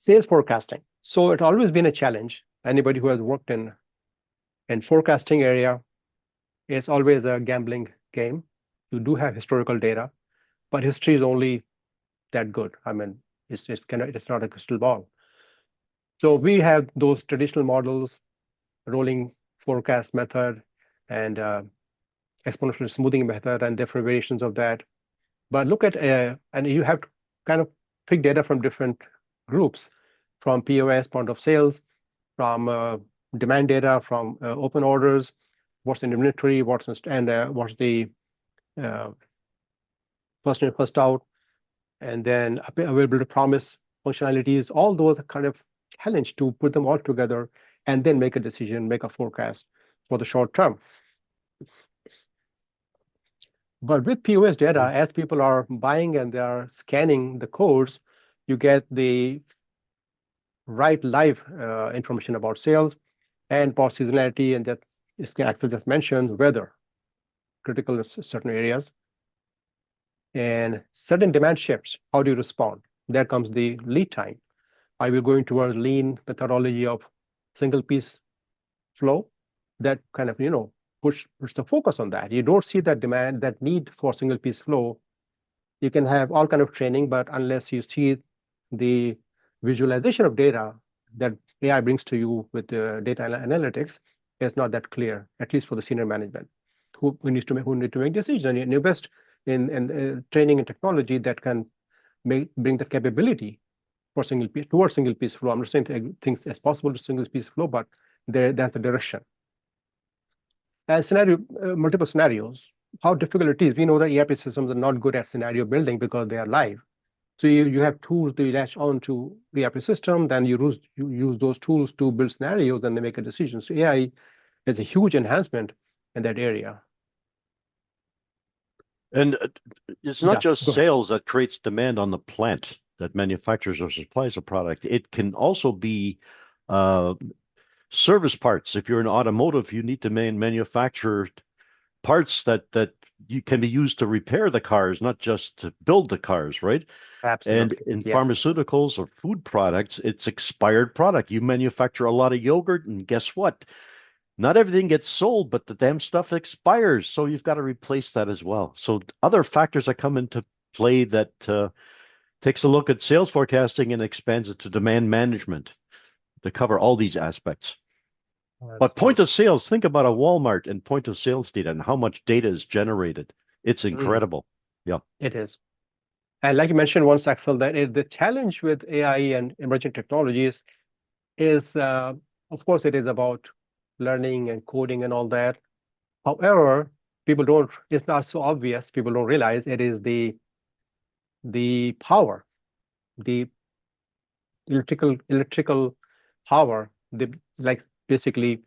Sales forecasting. So it's always been a challenge. Anybody who has worked in forecasting area, it's always a gambling game. You do have historical data, but history is only that good. I mean, it's not a crystal ball. So we have those traditional models, rolling forecast method, and exponential smoothing method, and different variations of that. But look at and you have to kind of pick data from different groups, from POS, point of sales, from demand data, from open orders, what's in inventory, what's the first in, first out, and then available to promise functionalities. All those are kind of challenge to put them all together and then make a decision, make a forecast for the short term. But with POS data, as people are buying and they are scanning the codes, you get the right live information about sales and about seasonality, and that Axel just mentioned weather, critical in certain areas, and sudden demand shifts. How do you respond? There comes the lead time. Are we going towards lean methodology of single piece flow? That kind of push the focus on that. You don't see that demand, that need for single piece flow. You can have all kind of training, but unless you see the visualization of data that AI brings to you with data analytics, it's not that clear, at least for the senior management who need to make decisions. And you invest in training and technology that can bring the capability for single piece flow. I'm not saying things as possible to single piece flow, but that's the direction. And multiple scenarios, how difficult it is. We know that ERP systems are not good at scenario building because they are live. So you have tools to latch on to the ERP system, then you use those tools to build scenarios, and they make a decision. So AI is a huge enhancement in that area. And it's not just sales that creates demand on the plant that manufactures or supplies a product. It can also be service parts. If you're in automotive, you need to manufacture parts that you can be used to repair the cars, not just to build the cars, right? Absolutely. And in pharmaceuticals or food products, it's expired product. You manufacture a lot of yogurt, and guess what? Not everything gets sold, but the damn stuff expires. So you've got to replace that as well. So other factors that come into play that takes a look at sales forecasting and expands it to demand management to cover all these aspects. But point of sales, think about a Walmart and point of sales data and how much data is generated. It's incredible. Yeah. It is. And like you mentioned once, Axel, that the challenge with AI and emerging technologies is, of course, it is about learning and coding and all that. However, it's not so obvious. People don't realize it is the power, the electrical power, basically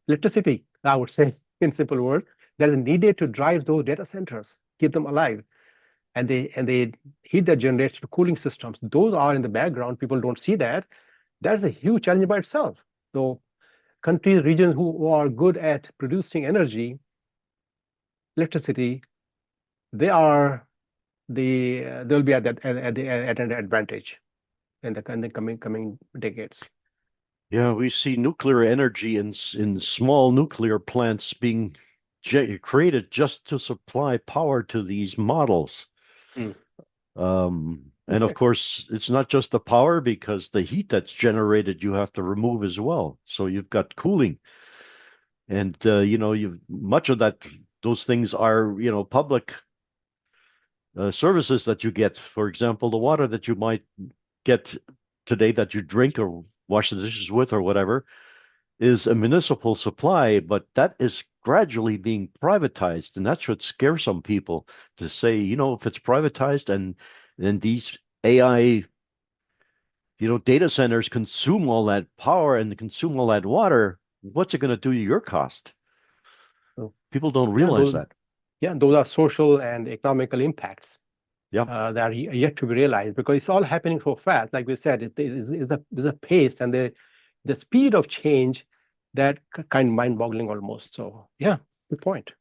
electricity, I would say in simple words, that is needed to drive those data centers, keep them alive. And they heat that generates the cooling systems. Those are in the background. People don't see that. That's a huge challenge by itself. So countries, regions who are good at producing energy, electricity, they'll be at an advantage in the coming decades. Yeah, we see nuclear energy in small nuclear plants being created just to supply power to these models. And of course, it's not just the power, because the heat that's generated you have to remove as well. So you've got cooling, and much of those things are public services that you get. For example, the water that you might get today that you drink or wash the dishes with or whatever is a municipal supply, but that is gradually being privatized, and that should scare some people to say, if it's privatized and then these AI, data centers consume all that power and consume all that water, what's it going to do to your cost? People don't realize that. Yeah, those are social and economical impacts. Yeah, that are yet to be realized, because it's all happening so fast. Like we said, there's a pace and the speed of change that kind of mind-boggling almost. So yeah, good point.